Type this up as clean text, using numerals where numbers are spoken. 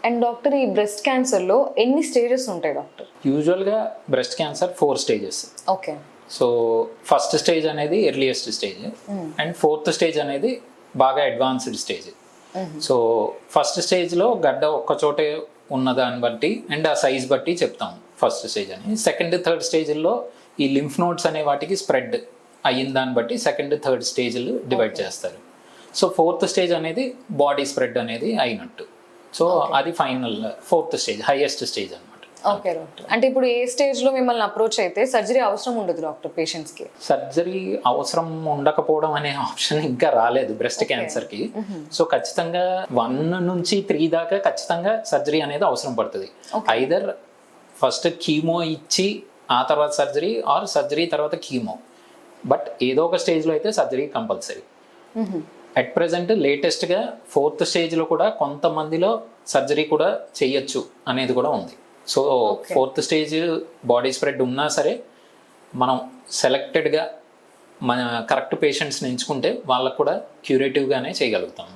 And doctor, ఈ breast క్యాన్సర్లో ఎన్ని స్టేజెస్ ఉంటాయి డాక్టర్? యూజువల్గా breast cancer 4 stages. Okay. So first stage అనేది earliest stage and 4th stage అనేది బాగా అడ్వాన్స్డ్ స్టేజ్. సో ఫస్ట్ స్టేజ్లో గడ్డ ఒక్కచోటే ఉన్నదాన్ని బట్టి అండ్ ఆ సైజ్ బట్టి చెప్తాం ఫస్ట్ స్టేజ్ అని. సెకండ్, థర్డ్ స్టేజ్లో ఈ లింఫ్ నోడ్స్ అనే వాటికి స్ప్రెడ్ అయిన దాన్ని బట్టి సెకండ్, థర్డ్ స్టేజ్లు డివైడ్ చేస్తారు. సో 4th స్టేజ్ అనేది బాడీ స్ప్రెడ్ అనేది అయినట్టు. సో అది final 4th stage, highest stage అనమాట. Okay doctor. అంటే ఇప్పుడు ఏ స్టేజ్లో మిమ్మల్ని అప్రోచ్ అయితే సర్జరీ అవసరం ఉండదు డాక్టర్ పేషెంట్స్కి? సర్జరీ అవసరం ఉండకపోవడం అనే ఆప్షన్ ఇంకా రాలేదు బ్రెస్ట్ క్యాన్సర్కి. సో ఖచ్చితంగా 1 నుంచి 3 దాకా ఖచ్చితంగా సర్జరీ అనేది అవసరం పడుతుంది. ఐదర్ ఫస్ట్ కీమో ఇచ్చి ఆ తర్వాత సర్జరీ, ఆర్ సర్జరీ తర్వాత కీమో. బట్ ఏదో ఒక స్టేజ్లో అయితే సర్జరీ కంపల్సరీ. అట్ ప్రెసెంట్ లేటెస్ట్గా 4th స్టేజ్లో కూడా కొంతమందిలో సర్జరీ కూడా చేయొచ్చు అనేది కూడా ఉంది. So 4th stage body spread ఉన్నా సరే మనం సెలెక్టెడ్గా మన కరెక్ట్ పేషెంట్స్ని ఎంచుకుంటే వాళ్ళకు కూడా క్యూరేటివ్గానే చేయగలుగుతాం.